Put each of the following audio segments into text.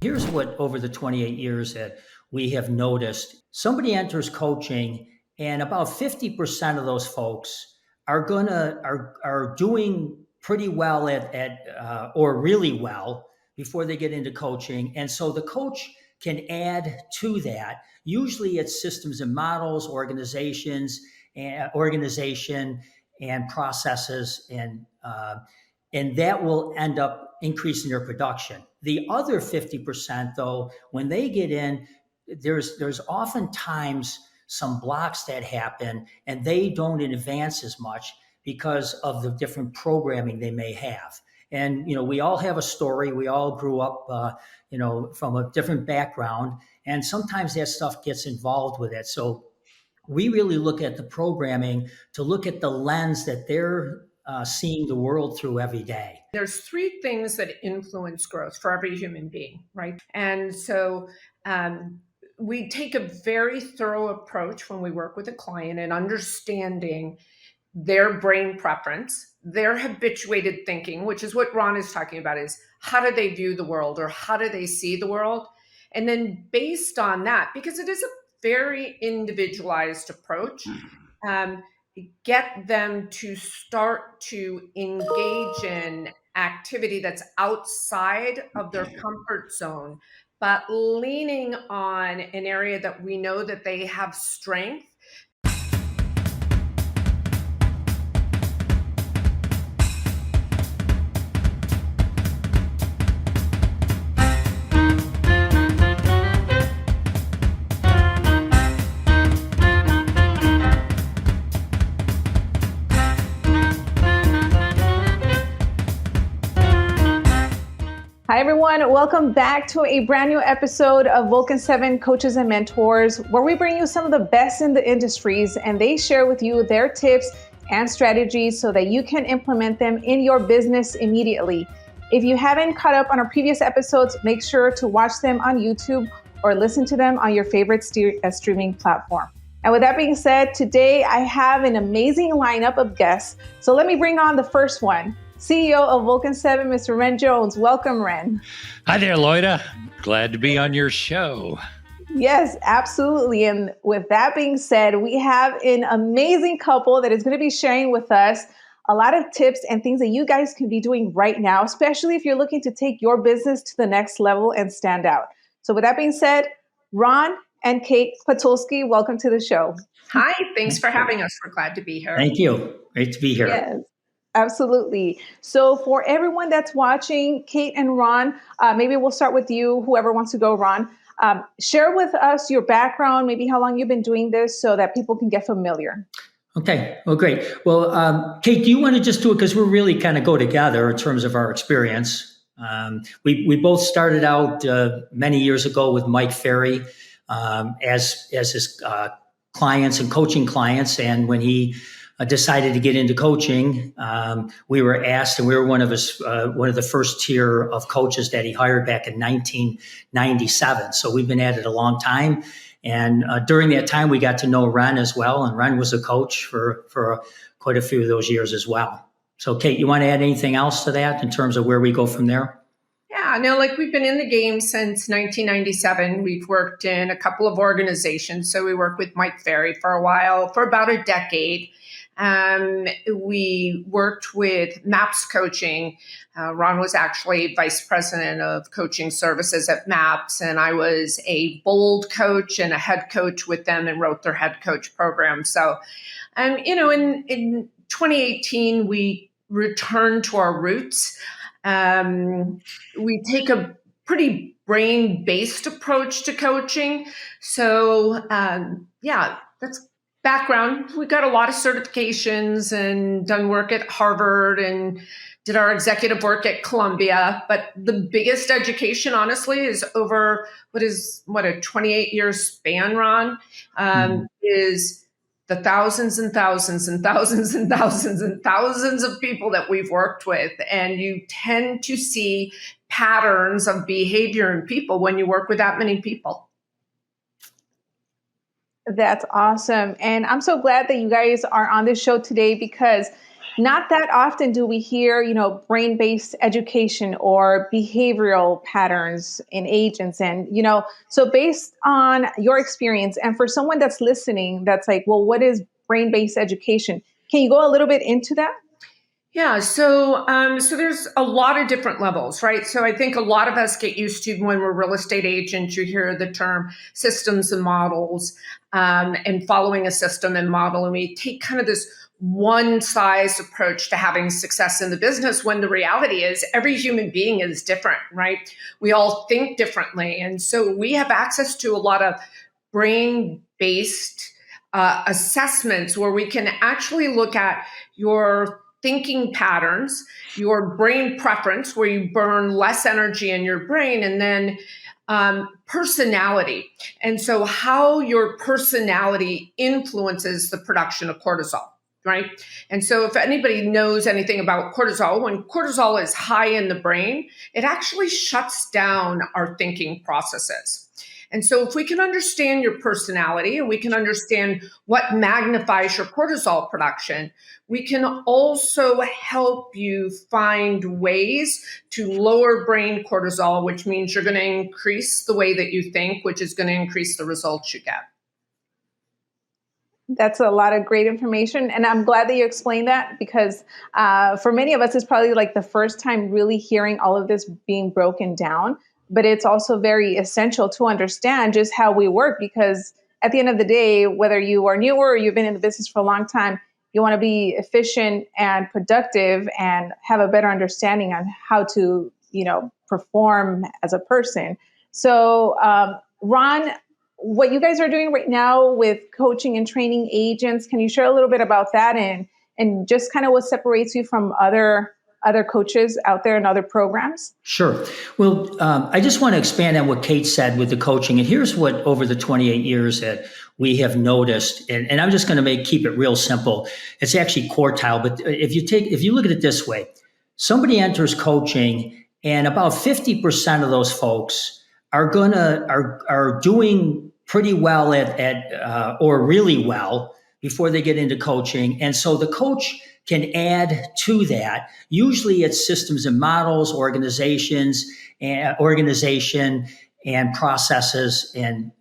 Here's what over the 28 years that we have noticed. Somebody enters coaching and about 50% of those folks are doing pretty well or really well before they get into coaching. And so the coach can add to that. Usually it's systems and models, organization and processes, and that will end up increasing their production. The other 50%, though, when they get in, there's oftentimes some blocks that happen, and they don't advance as much because of the different programming they may have. And we all have a story. We all grew up, from a different background, and sometimes that stuff gets involved with it. So we really look at the programming to look at the lens that they're seeing the world through every day. There's three things that influence growth for every human being, right? And so we take a very thorough approach when we work with a client in understanding their brain preference, their habituated thinking, which is what Ron is talking about, is how do they view the world or how do they see the world? And then based on that, because it is a very individualized approach, get them to start to engage in activity that's outside of their comfort zone, but leaning on an area that we know that they have strength. Hi, everyone. Welcome back to a brand new episode of Vulcan7 Coaches and Mentors, where we bring you some of the best in the industries and they share with you their tips and strategies so that you can implement them in your business immediately. If you haven't caught up on our previous episodes, make sure to watch them on YouTube or listen to them on your favorite streaming platform. And with that being said, today I have an amazing lineup of guests. So let me bring on the first one. CEO of Vulcan7, Mr. Ren Jones. Welcome, Ren. Hi there, Loida. Glad to be on your show. Yes, absolutely. And with that being said, we have an amazing couple that is going to be sharing with us a lot of tips and things that you guys can be doing right now, especially if you're looking to take your business to the next level and stand out. So with that being said, Ron and Kate Patulski, welcome to the show. Hi, thanks for having us. We're glad to be here. Thank you. Great to be here. Yes. Absolutely. So for everyone that's watching, Kate and Ron, maybe we'll start with you, whoever wants to go, Ron. Share with us your background, maybe how long you've been doing this so that people can get familiar. Okay. Well, great. Well, Kate, do you want to just do it? Because we're really kind of go together in terms of our experience. We both started out many years ago with Mike Ferry as his clients and coaching clients. And when he decided to get into coaching, we were asked, and we were one of the first tier of coaches that he hired back in 1997. So we've been at it a long time. And during that time, we got to know Ren as well. And Ren was a coach for quite a few of those years as well. So Kate, you want to add anything else to that in terms of where we go from there? Yeah, no, we've been in the game since 1997. We've worked in a couple of organizations. So we worked with Mike Ferry for a while, for about a decade. We worked with MAPS Coaching. Ron was actually vice president of coaching services at MAPS, and I was a bold coach and a head coach with them and wrote their head coach program. So, in 2018, we returned to our roots. We take a pretty brain-based approach to coaching. So, that's background. We got a lot of certifications and done work at Harvard and did our executive work at Columbia. But the biggest education, honestly, is over a 28-year span, Ron, is the thousands and thousands and thousands and thousands and thousands of people that we've worked with. And you tend to see patterns of behavior in people when you work with that many people. That's awesome. And I'm so glad that you guys are on this show today because not that often do we hear, brain-based education or behavioral patterns in agents. And, so based on your experience and for someone that's listening, that's like, well, what is brain-based education? Can you go a little bit into that? Yeah, so there's a lot of different levels, right? So I think a lot of us get used to when we're real estate agents, you hear the term systems and models, and following a system and model, and we take kind of this one size approach to having success in the business. When the reality is, every human being is different, right? We all think differently, and so we have access to a lot of brain-based assessments where we can actually look at your thinking patterns, your brain preference, where you burn less energy in your brain, and then personality. And so how your personality influences the production of cortisol, right? And so if anybody knows anything about cortisol, when cortisol is high in the brain, it actually shuts down our thinking processes. And so if we can understand your personality and we can understand what magnifies your cortisol production, we can also help you find ways to lower brain cortisol, which means you're going to increase the way that you think, which is going to increase the results you get. That's a lot of great information. And I'm glad that you explained that because for many of us, it's probably like the first time really hearing all of this being broken down. But it's also very essential to understand just how we work, because at the end of the day, whether you are newer or you've been in the business for a long time, you want to be efficient and productive and have a better understanding on how to, perform as a person. So, Ron, what you guys are doing right now with coaching and training agents, can you share a little bit about that and just kind of what separates you from other coaches out there and other programs? Sure. Well, I just want to expand on what Kate said with the coaching. And here's what over the 28 years that we have noticed, and I'm just going to keep it real simple. It's actually quartile, but if you look at it this way, somebody enters coaching and about 50% of those folks are doing pretty well at or really well before they get into coaching. And so the coach can add to that. Usually it's systems and models, organization and processes, and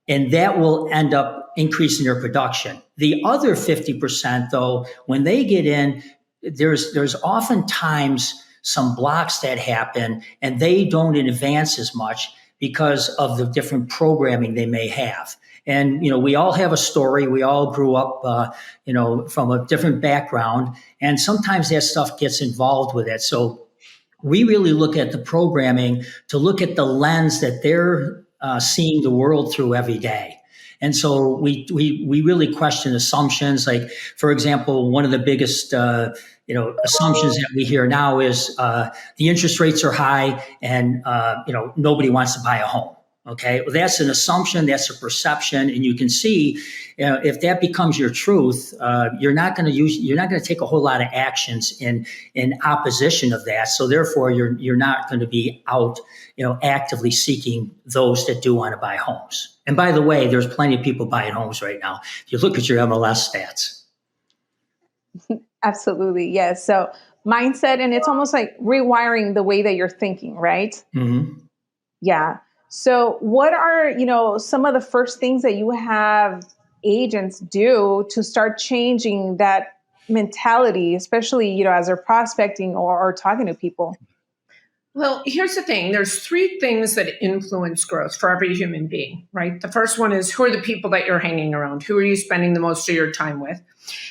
that will end up increasing their production. The other 50%, though, when they get in, there's oftentimes some blocks that happen, and they don't advance as much because of the different programming they may have. And, we all have a story. We all grew up, from a different background. And sometimes that stuff gets involved with it. So we really look at the programming to look at the lens that they're seeing the world through every day. And so we really question assumptions. Like, for example, one of the biggest assumptions that we hear now is the interest rates are high and nobody wants to buy a home. Okay, well, that's an assumption, that's a perception, and you can see, if that becomes your truth, you're not going to take a whole lot of actions in opposition of that. So therefore, you're not going to be out, actively seeking those that do want to buy homes. And by the way, there's plenty of people buying homes right now. If you look at your MLS stats. Absolutely, yes. So mindset, and it's almost like rewiring the way that you're thinking, right? Mm-hmm. Yeah. So what are, some of the first things that you have agents do to start changing that mentality, especially, as they're prospecting or talking to people? Well, here's the thing. There's three things that influence growth for every human being, right? The first one is, who are the people that you're hanging around? Who are you spending the most of your time with?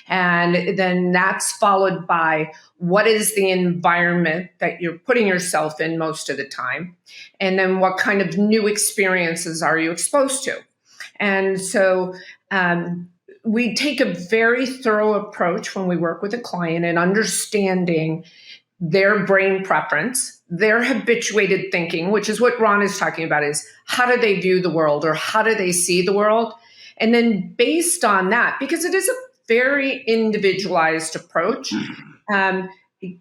And then that's followed by, what is the environment that you're putting yourself in most of the time? And then what kind of new experiences are you exposed to? And so we take a very thorough approach when we work with a client in understanding their brain preference, their habituated thinking, which is what Ron is talking about, is how do they view the world or how do they see the world? And then based on that, because it is a very individualized approach,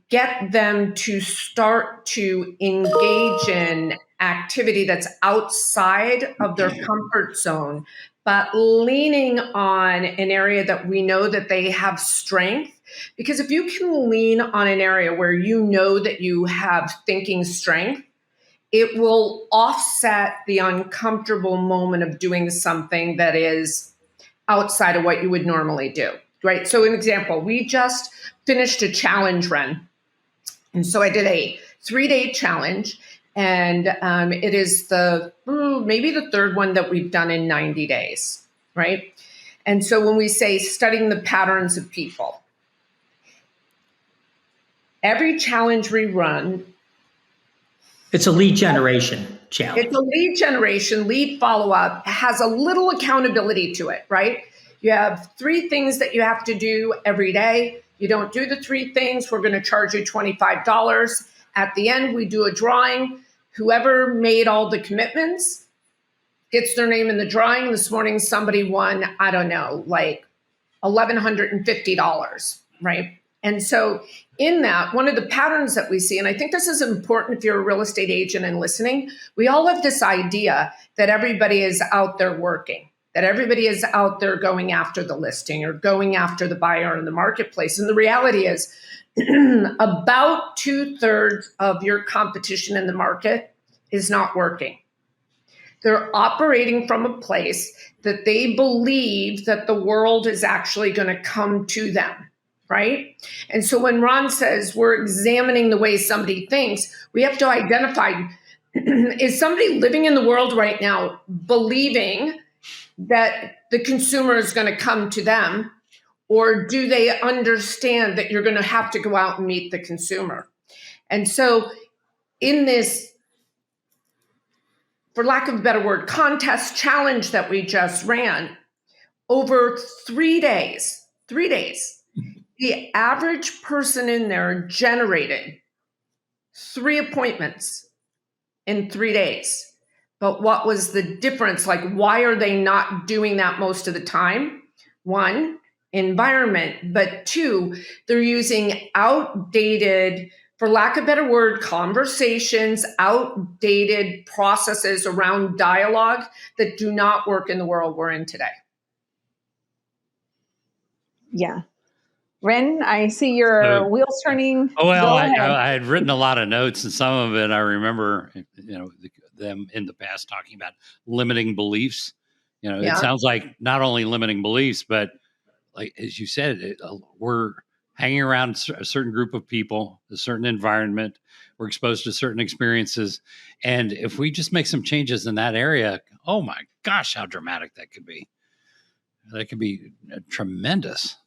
get them to start to engage in activity that's outside of their comfort zone, but leaning on an area that we know that they have strength. Because if you can lean on an area where you know that you have thinking strength, it will offset the uncomfortable moment of doing something that is outside of what you would normally do, right? So an example, we just finished a challenge, Ren. And so I did a 3-day challenge, and it is maybe the third one that we've done in 90 days, right? And so when we say studying the patterns of people, every challenge we run, it's a lead generation challenge. it's a lead generation, lead follow-up, has a little accountability to it, right? You have 3 things that you have to do every day. You don't do the 3 things, we're going to charge you $25. At the end, we do a drawing. Whoever made all the commitments gets their name in the drawing. This morning, somebody won, I don't know, like $1,150, right? And so in that, one of the patterns that we see, and I think this is important if you're a real estate agent and listening, we all have this idea that everybody is out there working, that everybody is out there going after the listing or going after the buyer in the marketplace. And the reality is about 2/3 of your competition in the market is not working. They're operating from a place that they believe that the world is actually going to come to them. Right? And so when Ron says we're examining the way somebody thinks, we have to identify, is somebody living in the world right now believing that the consumer is going to come to them, or do they understand that you're going to have to go out and meet the consumer? And so in this, for lack of a better word, contest challenge that we just ran, over 3 days, the average person in there generated 3 appointments in 3 days. But what was the difference? Like, why are they not doing that most of the time? 1, environment. But 2, they're using outdated, for lack of a better word, conversations, outdated processes around dialogue that do not work in the world we're in today. Yeah. Ren, I see your wheels turning. Well, I had written a lot of notes, and some of it I remember, them in the past talking about limiting beliefs. It sounds like not only limiting beliefs, but like, as you said, we're hanging around a certain group of people, a certain environment, we're exposed to certain experiences. And if we just make some changes in that area, oh my gosh, how dramatic that could be. That could be tremendous.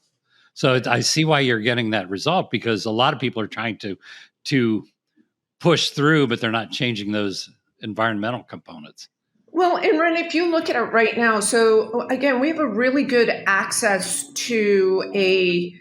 So I see why you're getting that result, because a lot of people are trying to push through, but they're not changing those environmental components. Well, and Ren, if you look at it right now, so again, we have a really good access to a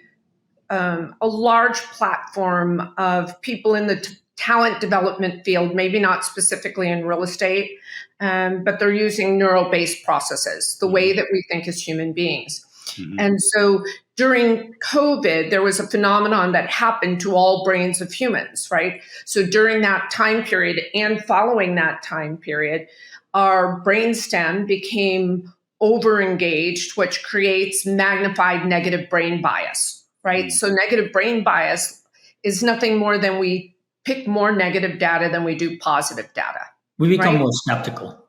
large platform of people in the talent development field, maybe not specifically in real estate, but they're using neuro-based processes, the way that we think as human beings. Mm-hmm. And so during COVID, there was a phenomenon that happened to all brains of humans, right? So during that time period and following that time period, our brainstem became overengaged, which creates magnified negative brain bias, right? Mm-hmm. So negative brain bias is nothing more than we pick more negative data than we do positive data. We become more skeptical.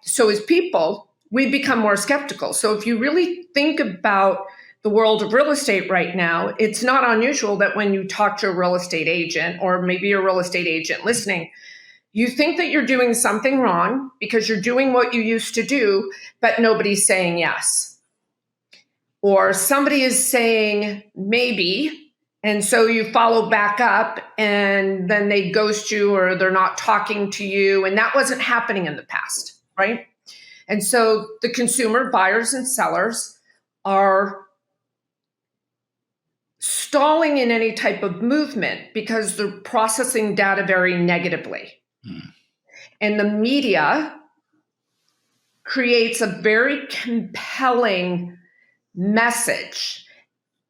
So as people, we become more skeptical. So if you really think about the world of real estate right now, it's not unusual that when you talk to a real estate agent, or maybe a real estate agent listening, you think that you're doing something wrong because you're doing what you used to do, but nobody's saying yes. Or somebody is saying maybe, and so you follow back up and then they ghost you, or they're not talking to you. And that wasn't happening in the past, right? And so the consumer, buyers and sellers, are stalling in any type of movement because they're processing data very negatively. And the media creates a very compelling message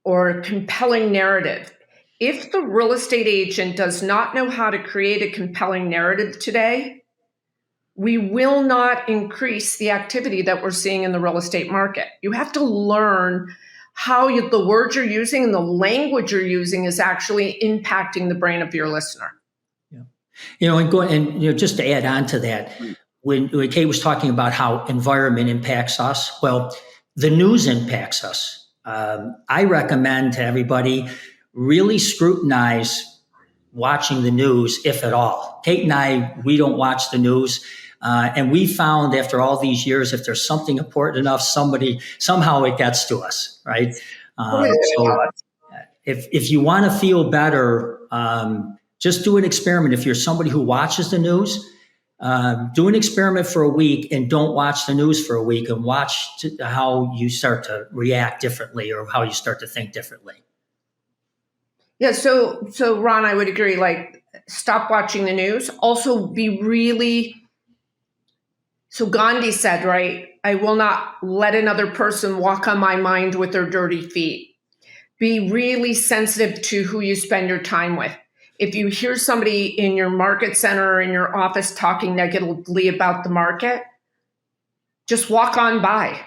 or compelling narrative. If the real estate agent does not know how to create a compelling narrative today, we will not increase the activity that we're seeing in the real estate market. You have to learn how the words you're using and the language you're using is actually impacting the brain of your listener. Yeah. Just to add on to that, when Kate was talking about how environment impacts us, well, the news impacts us. I recommend to everybody really scrutinize watching the news, if at all. Kate and I, we don't watch the news. And we found after all these years, if there's something important enough, somehow it gets to us, right? So if you want to feel better, just do an experiment. If you're somebody who watches the news, do an experiment for a week and don't watch the news for a week, and watch how you start to react differently or how you start to think differently. Yeah. So Ron, I would agree, like, stop watching the news. Also be really, so Gandhi said, right, I will not let another person walk on my mind with their dirty feet. Be really sensitive to who you spend your time with. If you hear somebody in your market center or in your office talking negatively about the market, just walk on by,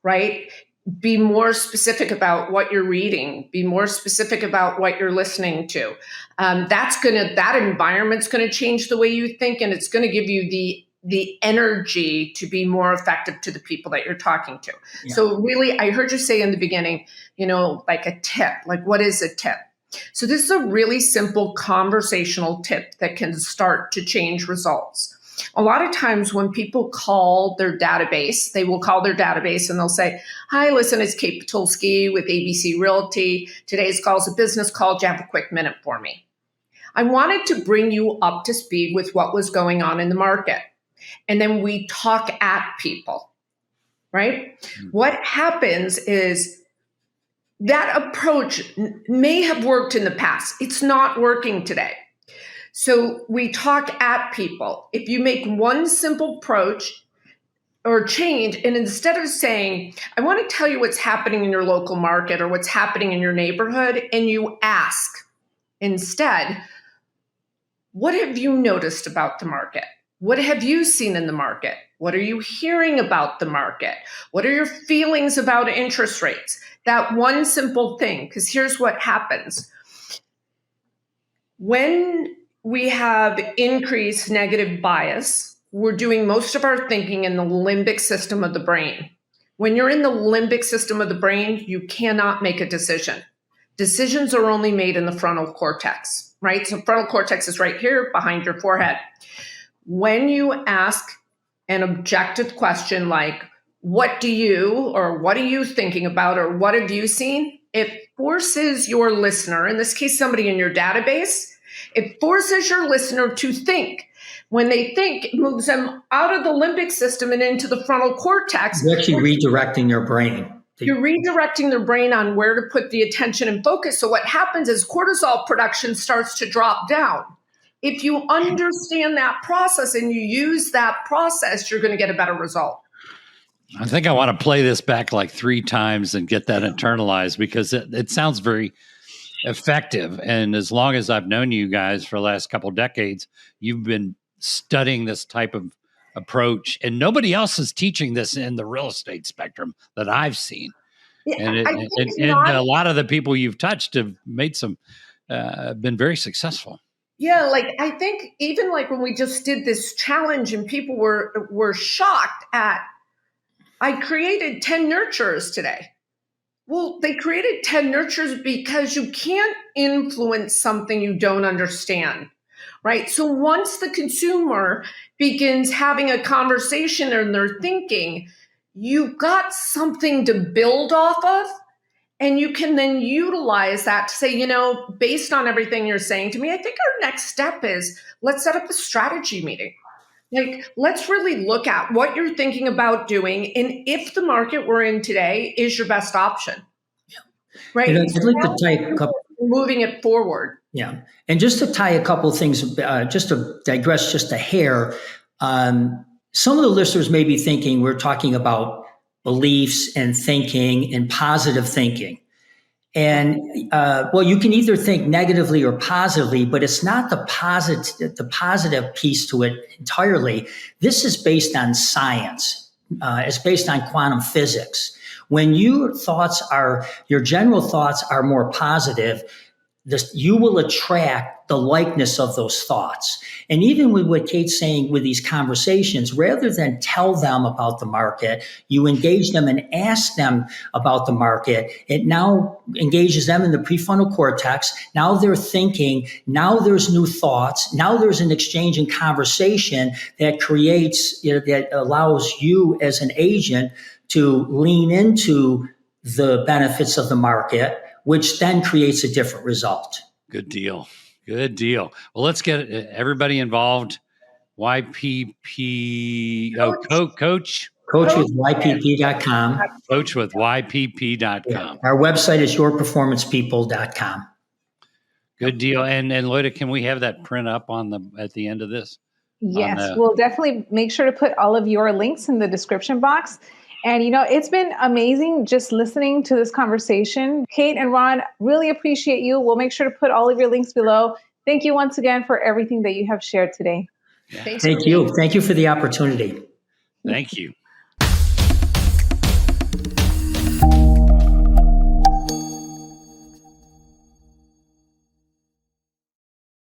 right? Be more specific about what you're reading. Be more specific about what you're listening to. That environment's going to change the way you think, and it's going to give you the energy to be more effective to the people that you're talking to. Yeah. So really, I heard you say in the beginning, like a tip, like what is a tip? So this is a really simple conversational tip that can start to change results. A lot of times when people call their database, they will call their database and they'll say, hi, listen, it's Kate Patulski with ABC Realty. Today's call is a business call. Do you have a quick minute for me? I wanted to bring you up to speed with what was going on in the market. And then we talk at people, right? Mm-hmm. What happens is that approach may have worked in the past. It's not working today. So we talk at people. If you make one simple approach or change, and instead of saying, I want to tell you what's happening in your local market or what's happening in your neighborhood, and you ask instead, what have you noticed about the market? What have you seen in the market? What are you hearing about the market? What are your feelings about interest rates? That one simple thing, because here's what happens. When we have increased negative bias, we're doing most of our thinking in the limbic system of the brain. When you're in the limbic system of the brain, you cannot make a decision. Decisions are only made in the frontal cortex, right? So frontal cortex is right here behind your forehead. When you ask an objective question like, what are you thinking about, or what have you seen? It forces your listener, in this case, somebody in your database, it forces your listener to think. When they think, it moves them out of the limbic system and into the frontal cortex. You're actually redirecting their brain. You're redirecting their brain on where to put the attention and focus. So what happens is cortisol production starts to drop down. If you understand that process and you use that process, you're going to get a better result. I think I want to play this back like 3 times and get that internalized, because it sounds very effective. And as long as I've known you guys for the last couple of decades, you've been studying this type of approach, and nobody else is teaching this in the real estate spectrum that I've seen. Yeah, and a lot of the people you've touched have made been very successful. Yeah, like I think even like when we just did this challenge and people were shocked at, I created 10 nurturers today. Well, they created 10 nurturers because you can't influence something you don't understand, right? So once the consumer begins having a conversation and they're thinking, you've got something to build off of, and you can then utilize that to say, based on everything you're saying to me, I think our next step is let's set up a strategy meeting. Like, let's really look at what you're thinking about doing, and if the market we're in today is your best option. Yeah. Right? And I'd like to tie a couple, moving it forward. Yeah. And just to tie a couple of things, just to digress just a hair, some of the listeners may be thinking we're talking about beliefs and thinking and positive thinking. And well, you can either think negatively or positively, but it's not the positive piece to it entirely. This is based on science. It's based on quantum physics. When your general thoughts are more positive, you will attract the likeness of those thoughts. And even with what Kate's saying with these conversations, rather than tell them about the market, you engage them and ask them about the market. It now engages them in the prefrontal cortex. Now they're thinking, now there's new thoughts. Now there's an exchange and conversation that creates, that allows you as an agent to lean into the benefits of the market, which then creates a different result. Good deal. Good deal. Well, let's get everybody involved. YPP, coach. Coach with YPP.com. Coach with YPP.com. Yeah. Our website is yourperformancepeople.com. Good deal. And Loida, can we have that print up at the end of this? Yes, we'll definitely make sure to put all of your links in the description box. And, it's been amazing just listening to this conversation. Kate and Ron, really appreciate you. We'll make sure to put all of your links below. Thank you once again for everything that you have shared today. Yeah. Thank you. Thank you for the opportunity. Thank you.